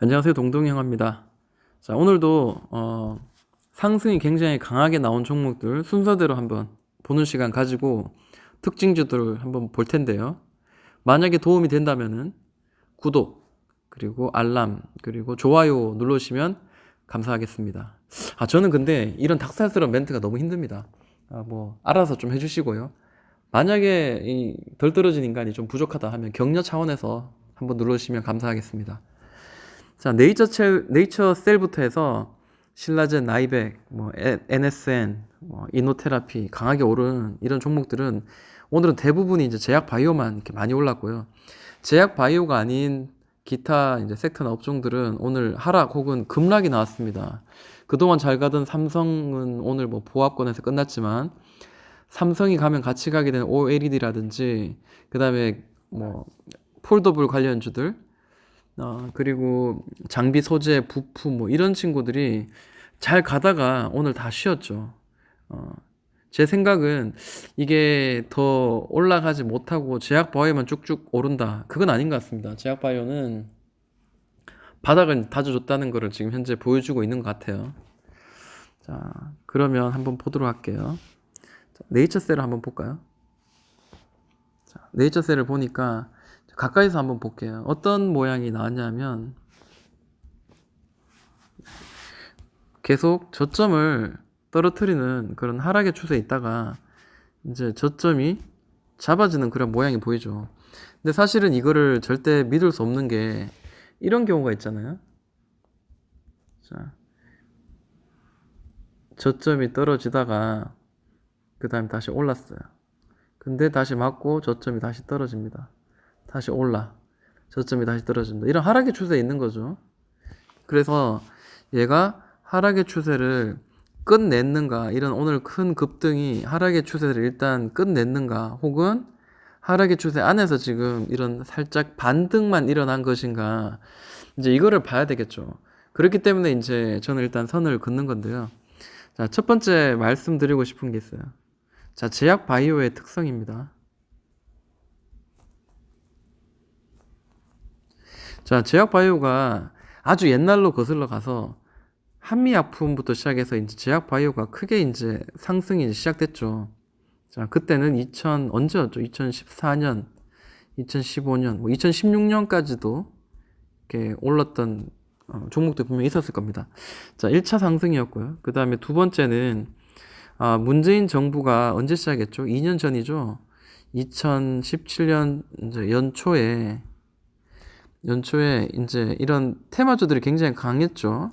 안녕하세요. 동동형입니다. 자, 오늘도 상승이 굉장히 강하게 나온 종목들 순서대로 한번 보는 시간 가지고 특징주들을 한번 볼 텐데요. 만약에 도움이 된다면은 구독, 그리고 알람, 그리고 좋아요 눌러주시면 감사하겠습니다. 저는 근데 이런 닭살스러운 멘트가 너무 힘듭니다. 알아서 좀 해주시고요. 만약에 이 덜 떨어진 인간이 좀 부족하다 하면 격려 차원에서 한번 눌러주시면 감사하겠습니다. 자, 네이처 셀부터 해서 신라젠, 나이백, NSN, 이노테라피 강하게 오른 이런 종목들은 오늘은 대부분이 이제 제약 바이오만 이렇게 많이 올랐고요. 제약 바이오가 아닌 기타 이제 섹터나 업종들은 오늘 하락 혹은 급락이 나왔습니다. 그동안 잘 가던 삼성은 오늘 보합권에서 끝났지만 삼성이 가면 같이 가게 되는 OLED라든지 그다음에 폴더블 관련주들 그리고 장비 소재, 부품 이런 친구들이 잘 가다가 오늘 다 쉬었죠. 제 생각은 이게 더 올라가지 못하고 제약바이오만 쭉쭉 오른다. 그건 아닌 것 같습니다. 제약바이오는 바닥을 다져줬다는 것을 지금 현재 보여주고 있는 것 같아요. 자, 그러면 한번 보도록 할게요. 자, 네이처셀을 한번 볼까요? 자, 네이처셀을 보니까 가까이서 한번 볼게요. 어떤 모양이 나왔냐면 계속 저점을 떨어뜨리는 그런 하락의 추세에 있다가 이제 저점이 잡아지는 그런 모양이 보이죠. 근데 사실은 이거를 절대 믿을 수 없는 게 이런 경우가 있잖아요. 자, 저점이 떨어지다가 그 다음에 다시 올랐어요. 근데 다시 맞고 저점이 다시 떨어집니다. 다시 올라. 저점이 다시 떨어집니다. 이런 하락의 추세에 있는 거죠. 그래서 얘가 하락의 추세를 끝냈는가, 이런 오늘 큰 급등이 하락의 추세를 일단 끝냈는가, 혹은 하락의 추세 안에서 지금 이런 살짝 반등만 일어난 것인가, 이제 이거를 봐야 되겠죠. 그렇기 때문에 이제 저는 일단 선을 긋는 건데요. 자, 첫 번째 말씀드리고 싶은 게 있어요. 자, 제약 바이오의 특성입니다. 자, 제약 바이오가 아주 옛날로 거슬러 가서 한미약품부터 시작해서 이제 제약 바이오가 크게 이제 상승이 이제 시작됐죠. 자, 그때는 언제였죠? 2014년, 2015년, 2016년까지도 이렇게 올랐던 종목도 분명히 있었을 겁니다. 자, 1차 상승이었고요. 그 다음에 두 번째는 문재인 정부가 언제 시작했죠? 2년 전이죠. 2017년 이제 연초에 이제 이런 테마주들이 굉장히 강했죠.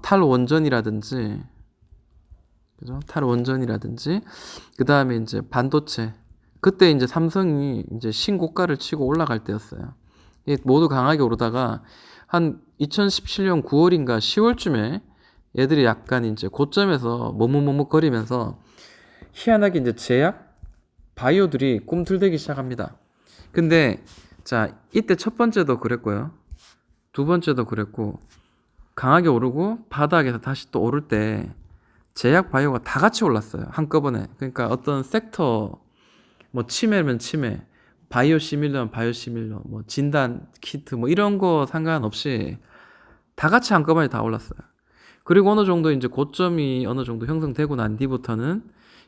탈원전이라든지, 그죠? 탈원전이라든지, 그 다음에 이제 반도체. 그때 이제 삼성이 이제 신고가를 치고 올라갈 때였어요. 모두 강하게 오르다가 한 2017년 9월인가 10월쯤에 얘들이 약간 이제 고점에서 머뭇머뭇거리면서 희한하게 이제 제약, 바이오들이 꿈틀대기 시작합니다. 근데 자, 이때 첫 번째도 그랬고요. 두 번째도 그랬고, 강하게 오르고 바닥에서 다시 또 오를 때 제약 바이오가 다 같이 올랐어요. 한꺼번에. 그러니까 어떤 섹터 치매면 치매, 바이오 시밀러면 바이오 시밀러, 진단 키트 이런 거 상관없이 다 같이 한꺼번에 다 올랐어요. 그리고 어느 정도 이제 고점이 어느 정도 형성되고 난 뒤부터는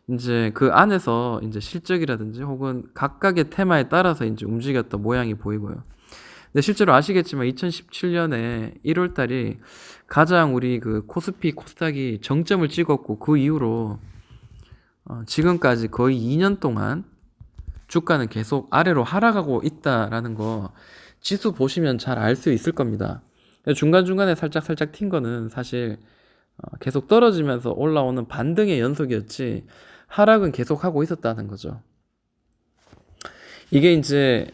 이제 그 안에서 이제 실적이라든지 혹은 각각의 테마에 따라서 이제 움직였던 모양이 보이고요. 근데 실제로 아시겠지만 2017년에 1월 달이 가장 우리 그 코스피 코스닥이 정점을 찍었고 그 이후로 지금까지 거의 2년 동안 주가는 계속 아래로 하락하고 있다라는 거 지수 보시면 잘 알 수 있을 겁니다. 중간중간에 살짝 튄 거는 사실 계속 떨어지면서 올라오는 반등의 연속이었지 하락은 계속 하고 있었다는 거죠. 이게 이제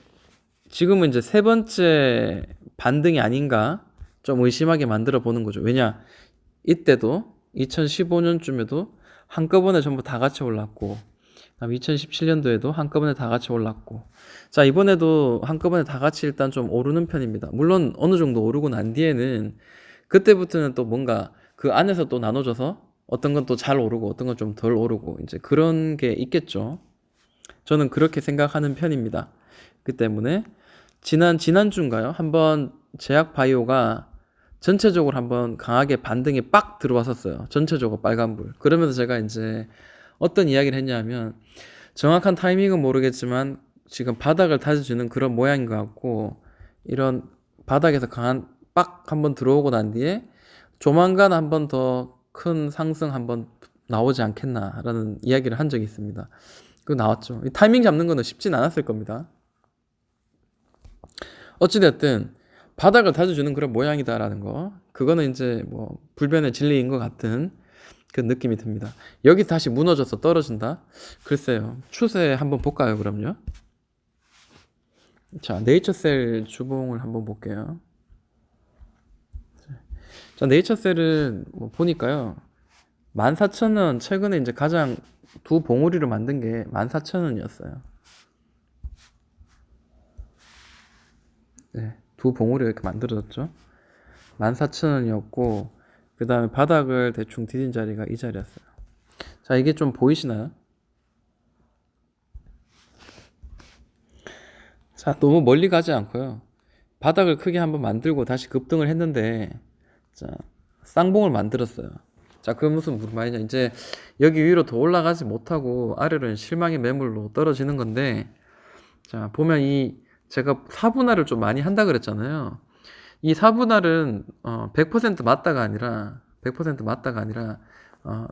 지금은 이제 세 번째 반등이 아닌가 좀 의심하게 만들어 보는 거죠. 왜냐, 이때도 2015년쯤에도 한꺼번에 전부 다 같이 올랐고, 2017년도에도 한꺼번에 다 같이 올랐고, 자, 이번에도 한꺼번에 다 같이 일단 좀 오르는 편입니다. 물론 어느 정도 오르고 난 뒤에는 그때부터는 또 뭔가 그 안에서 또 나눠져서 어떤 건 또 잘 오르고 어떤 건 좀 덜 오르고 이제 그런 게 있겠죠. 저는 그렇게 생각하는 편입니다. 그 때문에 지난주인가요? 한번 제약 바이오가 전체적으로 한번 강하게 반등이 빡 들어왔었어요. 전체적으로 빨간불. 그러면서 제가 이제 어떤 이야기를 했냐면, 정확한 타이밍은 모르겠지만 지금 바닥을 다져주는 그런 모양인 것 같고, 이런 바닥에서 강한 빡 한번 들어오고 난 뒤에 조만간 한번 더 큰 상승 한번 나오지 않겠나라는 이야기를 한 적이 있습니다. 그거 나왔죠. 이 타이밍 잡는 거는 쉽진 않았을 겁니다. 어찌됐든 바닥을 다져주는 그런 모양이다라는 거, 그거는 이제 뭐 불변의 진리인 것 같은 그 느낌이 듭니다. 여기 다시 무너져서 떨어진다? 글쎄요. 추세 한번 볼까요, 그럼요? 자, 네이처셀 주봉을 한번 볼게요. 자, 네이처셀은 뭐 보니까요. 14,000원, 최근에 이제 가장 두 봉우리를 만든 게 14,000원이었어요. 네, 두 봉우리가 이렇게 만들어졌죠. 14,000원이었고, 그 다음에 바닥을 대충 디딘 자리가 이 자리였어요. 자, 이게 좀 보이시나요? 자, 너무 멀리 가지 않고요. 바닥을 크게 한번 만들고 다시 급등을 했는데, 자, 쌍봉을 만들었어요. 자, 그 무슨 말이냐. 이제 여기 위로 더 올라가지 못하고 아래로는 실망의 매물로 떨어지는 건데, 자, 보면 이 제가 사분할을 좀 많이 한다 그랬잖아요. 이 사분할은 100% 맞다가 아니라 100% 맞다가 아니라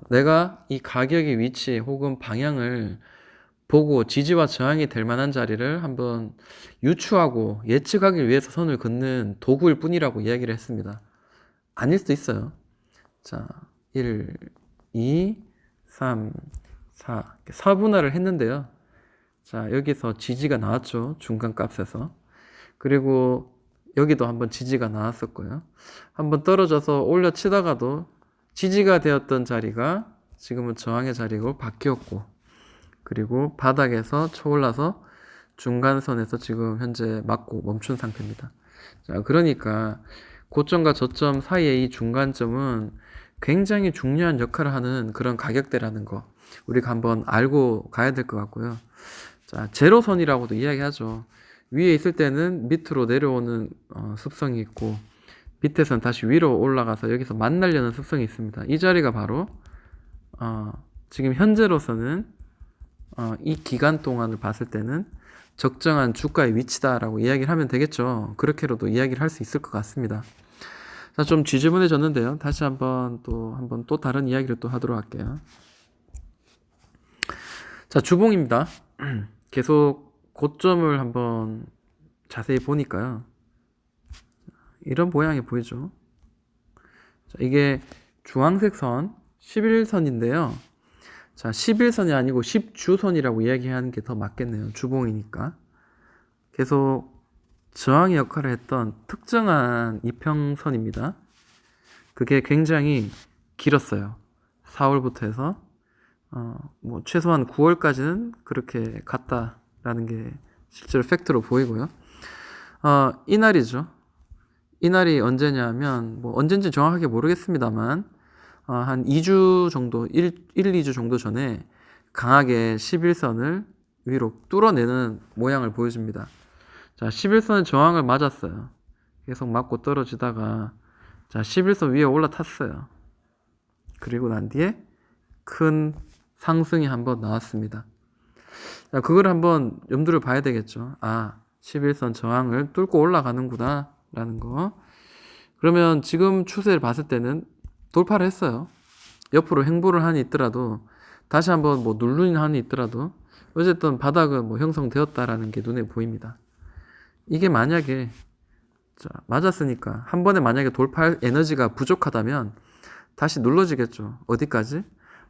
내가 이 가격의 위치 혹은 방향을 보고 지지와 저항이 될 만한 자리를 한번 유추하고 예측하기 위해서 선을 긋는 도구일 뿐이라고 이야기를 했습니다. 아닐 수도 있어요. 자, 1, 2, 3, 4. 4분할을 했는데요. 자, 여기서 지지가 나왔죠. 중간 값에서. 그리고 여기도 한번 지지가 나왔었고요. 한번 떨어져서 올려치다가도 지지가 되었던 자리가 지금은 저항의 자리로 바뀌었고, 그리고 바닥에서 쳐올라서 중간선에서 지금 현재 맞고 멈춘 상태입니다. 자, 그러니까 고점과 저점 사이의 이 중간점은 굉장히 중요한 역할을 하는 그런 가격대라는 거 우리가 한번 알고 가야 될 것 같고요. 자, 제로선이라고도 이야기하죠. 위에 있을 때는 밑으로 내려오는 습성이 있고, 밑에서는 다시 위로 올라가서 여기서 만나려는 습성이 있습니다. 이 자리가 바로 지금 현재로서는 이 기간 동안을 봤을 때는 적정한 주가의 위치다라고 이야기를 하면 되겠죠. 그렇게로도 이야기를 할 수 있을 것 같습니다. 자, 좀 지저분해졌는데요. 다시 한번 또 다른 이야기를 또 하도록 할게요. 자, 주봉입니다. 계속 고점을 한번 자세히 보니까요. 이런 모양이 보이죠. 자, 이게 주황색 선 11선인데요. 자, 11선이 아니고 10주선이라고 이야기하는 게 더 맞겠네요. 주봉이니까. 계속 저항의 역할을 했던 특정한 이평선입니다. 그게 굉장히 길었어요. 4월부터 해서 뭐 최소한 9월까지는 그렇게 갔다라는 게 실제로 팩트로 보이고요. 이날이죠. 이날이 언제냐면 뭐 언젠지 정확하게 모르겠습니다만 한 2주 정도 1, 2주 정도 전에 강하게 11선을 위로 뚫어내는 모양을 보여줍니다. 자, 11선 저항을 맞았어요. 계속 맞고 떨어지다가 자, 11선 위에 올라탔어요. 그리고 난 뒤에 큰 상승이 한번 나왔습니다. 자, 그걸 한번 염두를 봐야 되겠죠. 11선 저항을 뚫고 올라가는구나 라는 거. 그러면 지금 추세를 봤을 때는 돌파를 했어요. 옆으로 횡보를 한이 있더라도 다시 한번 뭐 누르는 한이 있더라도 어쨌든 바닥은 뭐 형성되었다라는 게 눈에 보입니다. 이게 만약에 맞았으니까 한 번에 만약에 돌파할 에너지가 부족하다면 다시 눌러지겠죠. 어디까지?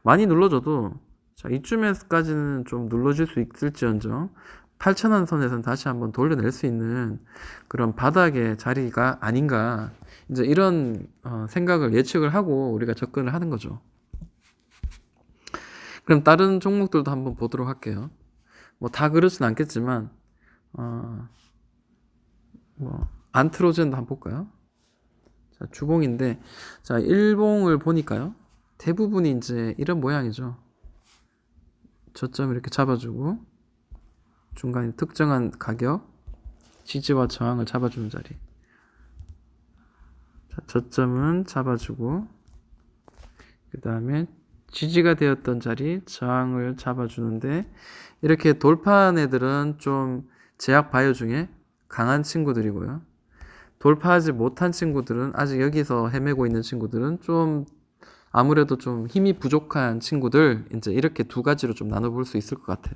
많이 눌러줘도 자, 이쯤에까지는 좀 눌러줄 수 있을지언정 8,000원 선에서는 다시 한번 돌려낼 수 있는 그런 바닥의 자리가 아닌가, 이제 이런 생각을 예측을 하고 우리가 접근을 하는 거죠. 그럼 다른 종목들도 한번 보도록 할게요. 뭐 다 그렇진 않겠지만 뭐 안트로젠도 한번 볼까요? 자, 주봉인데 자, 일봉을 보니까요. 대부분이 이제 이런 모양이죠. 저점을 이렇게 잡아주고 중간에 특정한 가격, 지지와 저항을 잡아주는 자리. 저점은 잡아주고, 그 다음에 지지가 되었던 자리 저항을 잡아주는데, 이렇게 돌파한 애들은 좀 제약 바이오 중에 강한 친구들이고요. 돌파하지 못한 친구들은, 아직 여기서 헤매고 있는 친구들은 좀 아무래도 좀 힘이 부족한 친구들, 이제 이렇게 두 가지로 좀 나눠볼 수 있을 것 같아요.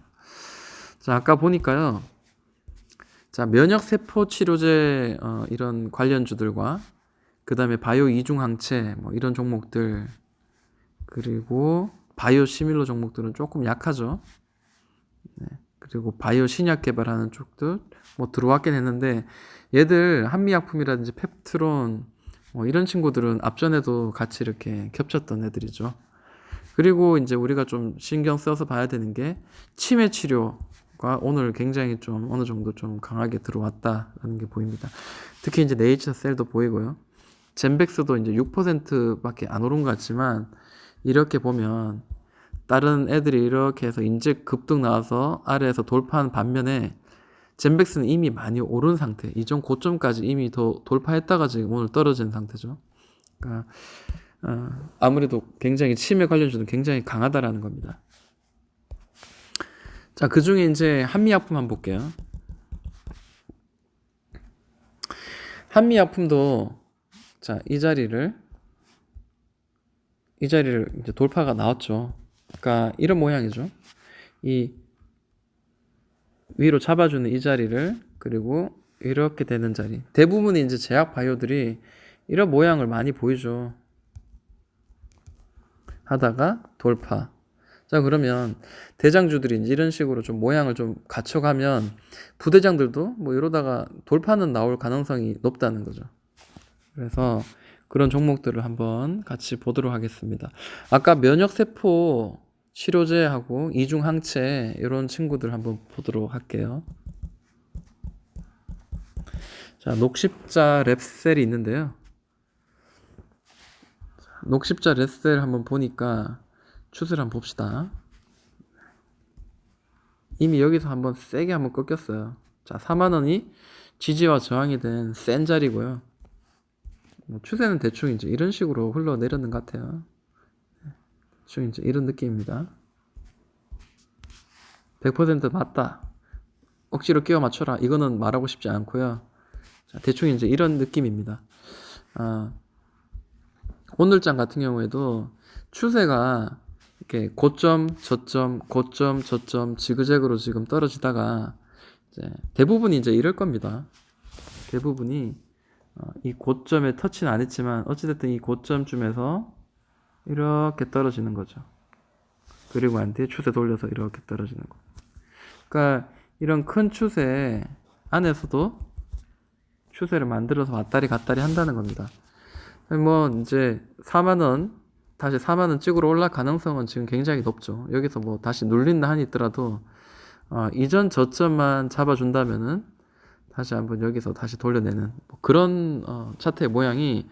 자, 아까 보니까요. 자, 면역세포 치료제 이런 관련주들과 그 다음에 바이오 이중항체 뭐 이런 종목들, 그리고 바이오 시밀러 종목들은 조금 약하죠. 네. 그리고 바이오 신약 개발하는 쪽도 뭐 들어왔긴 했는데, 얘들 한미약품이라든지 펩트론 뭐 이런 친구들은 앞전에도 같이 이렇게 겹쳤던 애들이죠. 그리고 이제 우리가 좀 신경 써서 봐야 되는 게 치매 치료가 오늘 굉장히 좀 어느 정도 좀 강하게 들어왔다라는 게 보입니다. 특히 이제 네이처셀도 보이고요. 젠백스도 이제 6%밖에 안 오른 것 같지만, 이렇게 보면 다른 애들이 이렇게 해서 이제 급등 나와서 아래에서 돌파한 반면에 젠백스는 이미 많이 오른 상태, 이전 고점까지 이미 더 돌파했다가 지금 오늘 떨어진 상태죠. 그러니까 아무래도 굉장히 치매 관련주는 굉장히 강하다라는 겁니다. 자, 그 중에 이제 한미약품 한번 볼게요. 한미약품도 자, 이 자리를 이제 돌파가 나왔죠. 그러니까 이런 모양이죠. 이 위로 잡아주는 이 자리를, 그리고 이렇게 되는 자리. 대부분의 이제 제약 바이오들이 이런 모양을 많이 보이죠. 하다가 돌파. 자, 그러면 대장주들이 이제 이런 식으로 좀 모양을 좀 갖춰가면 부대장들도 뭐 이러다가 돌파는 나올 가능성이 높다는 거죠. 그래서 그런 종목들을 한번 같이 보도록 하겠습니다. 아까 면역세포 치료제하고 이중항체 이런 친구들 한번 보도록 할게요. 자, 녹십자 랩셀이 있는데요. 녹십자 랩셀 한번 보니까 추세를 한번 봅시다. 이미 여기서 한번 세게 한번 꺾였어요. 자, 4만원이 지지와 저항이 된 센 자리고요. 추세는 대충 이제 이런 식으로 흘러내렸는 것 같아요. 대충 이제 이런 느낌입니다. 100% 맞다, 억지로 끼워 맞춰라, 이거는 말하고 싶지 않고요. 자, 대충 이제 이런 느낌입니다. 오늘장 같은 경우에도 추세가 이렇게 고점, 저점, 고점, 저점, 지그재그로 지금 떨어지다가 이제 대부분이 이제 이럴 겁니다. 대부분이 이 고점에 터치는 안 했지만 어찌됐든 이 고점쯤에서 이렇게 떨어지는 거죠. 그리고 안 뒤에 추세 돌려서 이렇게 떨어지는 거. 그러니까 이런 큰 추세 안에서도 추세를 만들어서 왔다리 갔다리 한다는 겁니다. 뭐 이제 4만원, 다시 4만원 찍으러 올라갈 가능성은 지금 굉장히 높죠. 여기서 뭐 다시 눌린다 한이 있더라도 이전 저점만 잡아준다면은 다시 한번 여기서 다시 돌려내는 뭐 그런 차트의 모양이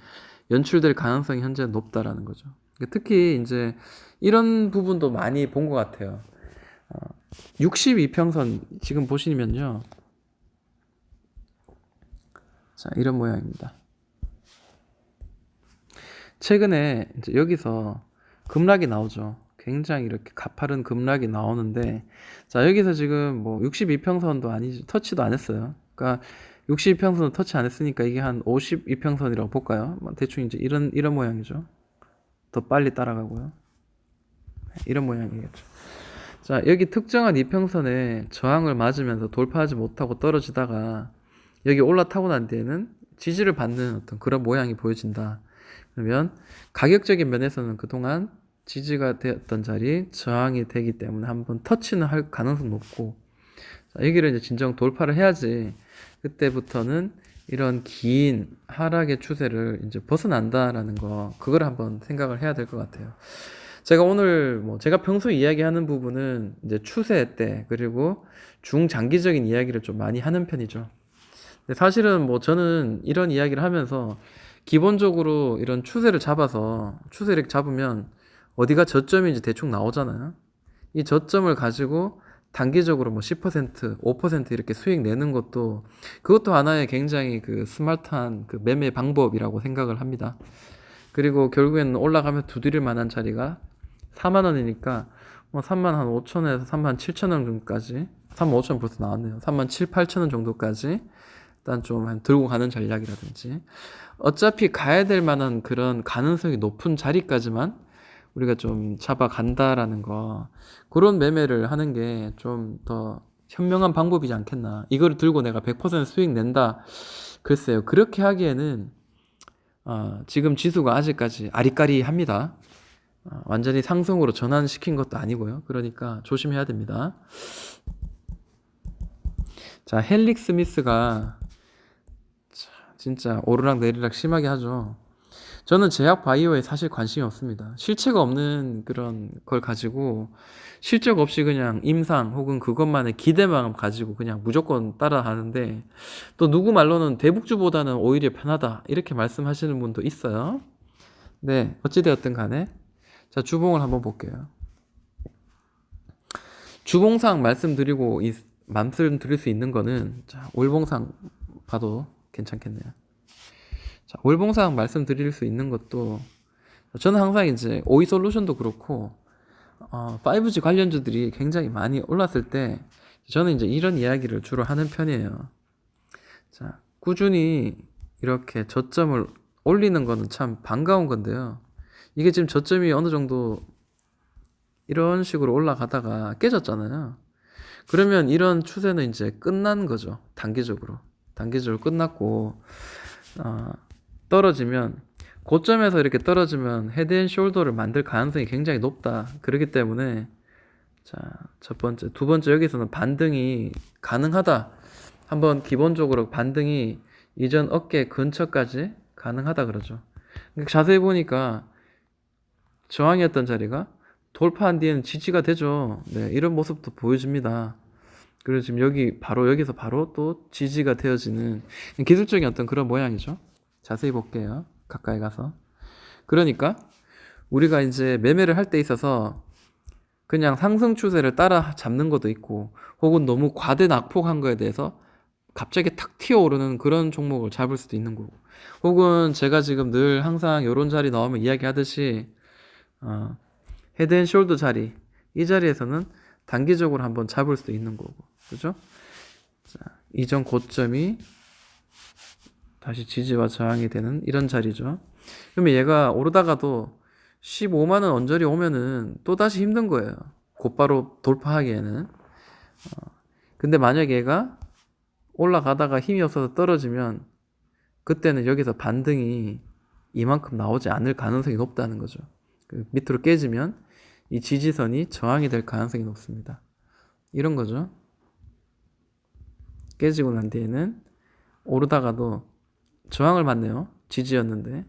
연출될 가능성이 현재 높다라는 거죠. 특히 이제 이런 부분도 많이 본 것 같아요. 62평선 지금 보시면요. 자, 이런 모양입니다. 최근에 이제 여기서 급락이 나오죠. 굉장히 이렇게 가파른 급락이 나오는데, 자, 여기서 지금 뭐 62평선도 아니지, 터치도 안 했어요. 그러니까 62평선도 터치 안 했으니까 이게 한 52평선이라고 볼까요? 대충 이제 이런 모양이죠. 더 빨리 따라가고요. 이런 모양이겠죠. 자, 여기 특정한 이평선에 저항을 맞으면서 돌파하지 못하고 떨어지다가 여기 올라타고 난 뒤에는 지지를 받는 어떤 그런 모양이 보여진다. 그러면 가격적인 면에서는 그동안 지지가 되었던 자리 저항이 되기 때문에 한번 터치는 할 가능성이 높고, 자, 여기를 이제 진정 돌파를 해야지 그때부터는 이런 긴 하락의 추세를 이제 벗어난다라는 거, 그걸 한번 생각을 해야 될 것 같아요. 제가 오늘 제가 평소에 이야기하는 부분은 이제 추세 때, 그리고 중장기적인 이야기를 좀 많이 하는 편이죠. 근데 사실은 저는 이런 이야기를 하면서 기본적으로 이런 추세를 잡아서, 추세를 잡으면 어디가 저점인지 대충 나오잖아요. 이 저점을 가지고 단기적으로 뭐 10%, 5% 이렇게 수익 내는 것도 그것도 하나의 굉장히 그 스마트한 그 매매 방법이라고 생각을 합니다. 그리고 결국에는 올라가면 두드릴 만한 자리가 4만 원이니까 뭐 3만 한 5천 원에서 3만 7천 원 정도까지 3만 5천 원 벌써 나왔네요. 3만 7, 8천 원 정도까지 일단 좀 한 들고 가는 전략이라든지 어차피 가야 될 만한 그런 가능성이 높은 자리까지만 우리가 좀 잡아간다라는 거 그런 매매를 하는 게 좀 더 현명한 방법이지 않겠나. 이거를 들고 내가 100% 수익 낸다. 글쎄요. 그렇게 하기에는 지금 지수가 아직까지 아리까리합니다. 완전히 상승으로 전환시킨 것도 아니고요. 그러니까 조심해야 됩니다. 자, 헬릭 스미스가 진짜 오르락 내리락 심하게 하죠. 저는 제약 바이오에 사실 관심이 없습니다. 실체가 없는 그런 걸 가지고 실적 없이 그냥 임상 혹은 그것만의 기대만 가지고 그냥 무조건 따라 하는데 또 누구 말로는 대북주보다는 오히려 편하다 이렇게 말씀하시는 분도 있어요. 네, 어찌되었든 간에 자, 주봉을 한번 볼게요. 주봉상 말씀드릴 수 있는 거는 자, 월봉상 봐도 괜찮겠네요. 자, 월봉상 말씀드릴 수 있는 것도 저는 항상 이제 오이솔루션도 그렇고 5G 관련주들이 굉장히 많이 올랐을 때 저는 이제 이런 이야기를 주로 하는 편이에요. 자, 꾸준히 이렇게 저점을 올리는 거는 참 반가운 건데요. 이게 지금 저점이 어느 정도 이런 식으로 올라가다가 깨졌잖아요. 그러면 이런 추세는 이제 끝난 거죠. 단기적으로 끝났고 떨어지면 고점에서 이렇게 떨어지면 헤드앤숄더를 만들 가능성이 굉장히 높다. 그렇기 때문에 자, 첫 번째, 두 번째 여기서는 반등이 가능하다. 한번 기본적으로 반등이 이전 어깨 근처까지 가능하다 그러죠. 자세히 보니까 저항이었던 자리가 돌파한 뒤에는 지지가 되죠. 네, 이런 모습도 보여줍니다. 그리고 지금 여기서 바로 또 지지가 되어지는 기술적인 어떤 그런 모양이죠. 자세히 볼게요. 가까이 가서. 그러니까 우리가 이제 매매를 할 때 있어서 그냥 상승 추세를 따라 잡는 것도 있고 혹은 너무 과대 낙폭한 거에 대해서 갑자기 탁 튀어오르는 그런 종목을 잡을 수도 있는 거고 혹은 제가 지금 늘 항상 이런 자리 나오면 이야기하듯이 헤드앤숄더 자리 이 자리에서는 단기적으로 한번 잡을 수도 있는 거고 그죠? 자, 이전 고점이 다시 지지와 저항이 되는 이런 자리죠. 그러면 얘가 오르다가도 15만원 언저리 오면은 또 다시 힘든 거예요. 곧바로 돌파하기에는. 근데 만약 얘가 올라가다가 힘이 없어서 떨어지면 그때는 여기서 반등이 이만큼 나오지 않을 가능성이 높다는 거죠. 밑으로 깨지면 이 지지선이 저항이 될 가능성이 높습니다. 이런 거죠. 깨지고 난 뒤에는 오르다가도 저항을 받네요. 지지였는데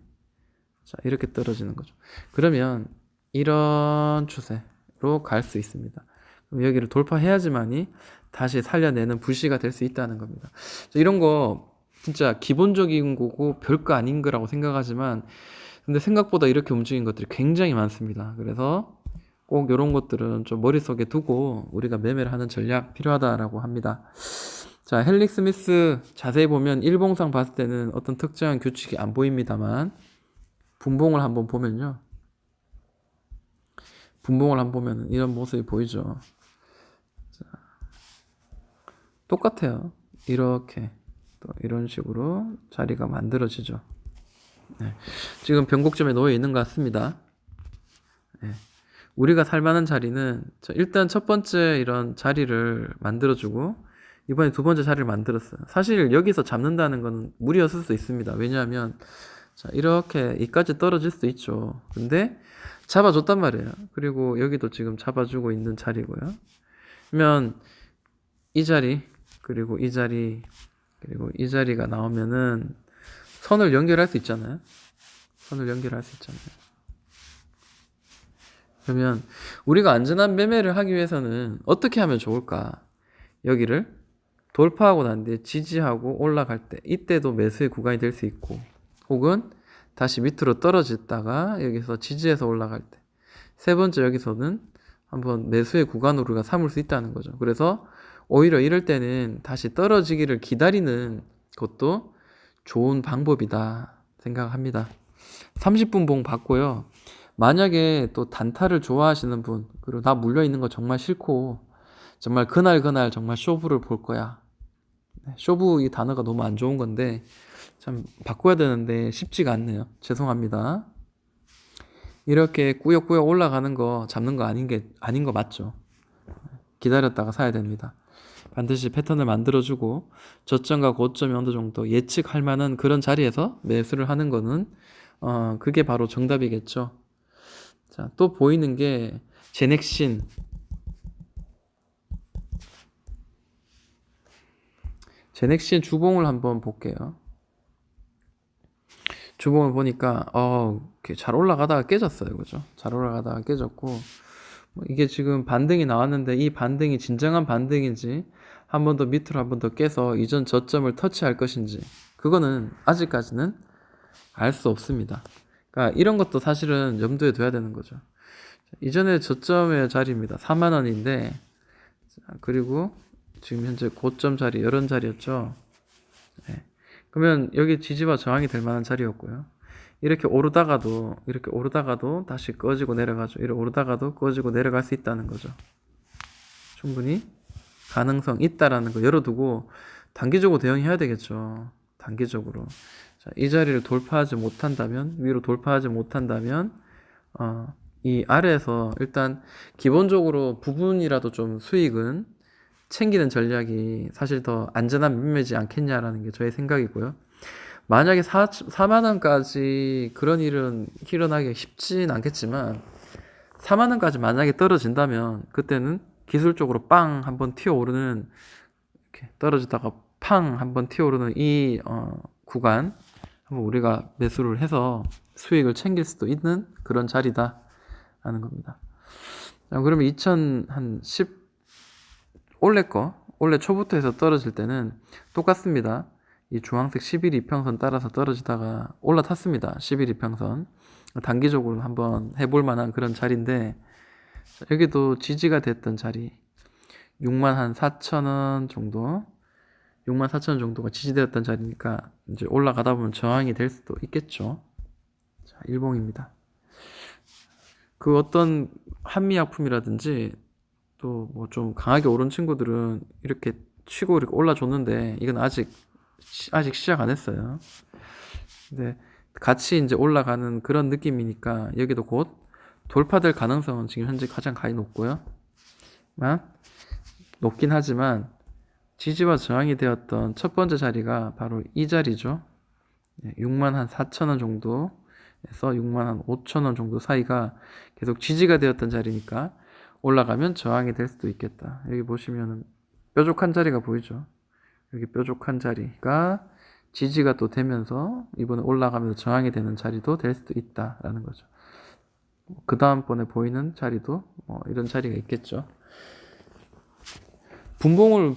자 이렇게 떨어지는 거죠. 그러면 이런 추세로 갈 수 있습니다. 그럼 여기를 돌파해야지만이 다시 살려내는 불씨가 될 수 있다는 겁니다. 이런 거 진짜 기본적인 거고 별거 아닌 거라고 생각하지만 근데 생각보다 이렇게 움직인 것들이 굉장히 많습니다. 그래서 꼭 이런 것들은 좀 머릿속에 두고 우리가 매매를 하는 전략 필요하다라고 합니다. 자, 헬릭 스미스 자세히 보면 일봉상 봤을 때는 어떤 특정한 규칙이 안 보입니다만 분봉을 한번 보면요. 분봉을 한번 보면 이런 모습이 보이죠. 자, 똑같아요. 이렇게 또 이런 식으로 자리가 만들어지죠. 네. 지금 변곡점에 놓여 있는 것 같습니다. 네. 우리가 살만한 자리는 일단 첫 번째 이런 자리를 만들어주고 이번에 두 번째 자리를 만들었어요. 사실 여기서 잡는다는 건 무리였을 수 있습니다. 왜냐하면 자, 이렇게 이까지 떨어질 수도 있죠. 근데 잡아줬단 말이에요. 그리고 여기도 지금 잡아주고 있는 자리고요. 그러면 이 자리 그리고 이 자리 그리고 이 자리가 나오면은 선을 연결할 수 있잖아요. 그러면 우리가 안전한 매매를 하기 위해서는 어떻게 하면 좋을까? 여기를 돌파하고 난 뒤에 지지하고 올라갈 때 이때도 매수의 구간이 될 수 있고 혹은 다시 밑으로 떨어졌다가 여기서 지지해서 올라갈 때 세 번째 여기서는 한번 매수의 구간으로 우리가 삼을 수 있다는 거죠. 그래서 오히려 이럴 때는 다시 떨어지기를 기다리는 것도 좋은 방법이다 생각합니다. 30분 봉 봤고요. 만약에 또 단타를 좋아하시는 분, 그리고 나 물려있는 거 정말 싫고 정말 그날 정말 쇼부를 볼 거야. 쇼부 이 단어가 너무 안 좋은 건데 참 바꿔야 되는데 쉽지가 않네요. 죄송합니다. 이렇게 꾸역꾸역 올라가는 거 잡는 거 아닌 거 맞죠? 기다렸다가 사야 됩니다. 반드시 패턴을 만들어주고 저점과 고점이 어느 정도 예측할 만한 그런 자리에서 매수를 하는 거는 그게 바로 정답이겠죠. 자, 또 보이는 게 제넥신. 제넥신 주봉을 한번 볼게요. 주봉을 보니까 이렇게 잘 올라가다가 깨졌어요. 그죠? 잘 올라가다가 깨졌고 이게 지금 반등이 나왔는데 이 반등이 진정한 반등인지 한 번 더 밑으로 한 번 더 깨서 이전 저점을 터치할 것인지 그거는 아직까지는 알 수 없습니다. 그러니까 이런 것도 사실은 염두에 둬야 되는 거죠. 이전에 저점의 자리입니다. 4만 원인데 그리고 지금 현재 고점 자리 이런 자리였죠. 네. 그러면 여기 지지와 저항이 될 만한 자리였고요. 이렇게 오르다가도 다시 꺼지고 내려가죠. 이렇게 오르다가도 꺼지고 내려갈 수 있다는 거죠. 충분히 가능성 있다라는 거 열어두고 단기적으로 대응해야 되겠죠. 단기적으로. 자, 이 자리를 돌파하지 못한다면, 위로 돌파하지 못한다면 이 아래에서 일단 기본적으로 부분이라도 좀 수익은 챙기는 전략이 사실 더 안전한 매매지 않겠냐라는 게 저의 생각이고요. 만약에 4만 원까지 그런 일은 일어나기 쉽진 않겠지만 4만 원까지 만약에 떨어진다면 그때는 기술적으로 빵 한번 튀어오르는 이렇게 떨어지다가 팡 한번 튀어오르는 이 구간 한번 우리가 매수를 해서 수익을 챙길 수도 있는 그런 자리다 하는 겁니다. 자, 그러면 2010 원래 초부터 해서 떨어질 때는 똑같습니다. 이 주황색 11 이평선 따라서 떨어지다가 올라탔습니다. 11 이평선. 단기적으로 한번 해볼 만한 그런 자리인데, 여기도 지지가 됐던 자리. 64,000원 정도. 64,000원 정도가 지지되었던 자리니까, 이제 올라가다 보면 저항이 될 수도 있겠죠. 자, 일봉입니다. 그 어떤 한미약품이라든지, 또 뭐 좀 강하게 오른 친구들은 이렇게 치고 이렇게 올라줬는데 이건 아직 시작 안 했어요. 근데 같이 이제 올라가는 그런 느낌이니까 여기도 곧 돌파될 가능성은 지금 현재 가장 높고요. 높긴 하지만 지지와 저항이 되었던 첫 번째 자리가 바로 이 자리죠. 64,000원 정도에서 65,000원 정도 사이가 계속 지지가 되었던 자리니까 올라가면 저항이 될 수도 있겠다. 여기 보시면은 뾰족한 자리가 보이죠. 여기 뾰족한 자리가 지지가 또 되면서 이번에 올라가면서 저항이 되는 자리도 될 수도 있다라는 거죠. 그 다음번에 보이는 자리도 이런 자리가 있겠죠. 분봉을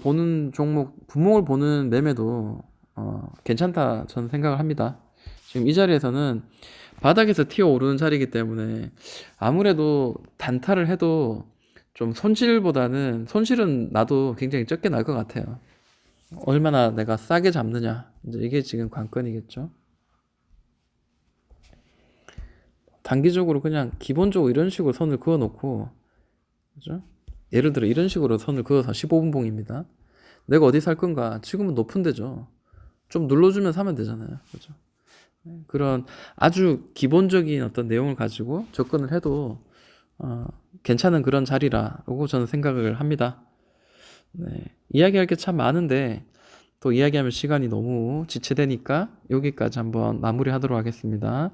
보는 매매도 괜찮다 저는 생각을 합니다. 지금 이 자리에서는 바닥에서 튀어오르는 자리이기 때문에 아무래도 단타를 해도 좀 손실은 나도 굉장히 적게 날 것 같아요. 얼마나 내가 싸게 잡느냐. 이제 이게 지금 관건이겠죠. 단기적으로 그냥 기본적으로 이런 식으로 선을 그어 놓고, 그죠? 예를 들어 이런 식으로 선을 그어서 15분 봉입니다. 내가 어디 살 건가? 지금은 높은 데죠. 좀 눌러주면 사면 되잖아요. 그죠? 그런 아주 기본적인 어떤 내용을 가지고 접근을 해도 괜찮은 그런 자리라고 저는 생각을 합니다. 네, 이야기할 게 참 많은데 또 이야기하면 시간이 너무 지체되니까 여기까지 한번 마무리하도록 하겠습니다.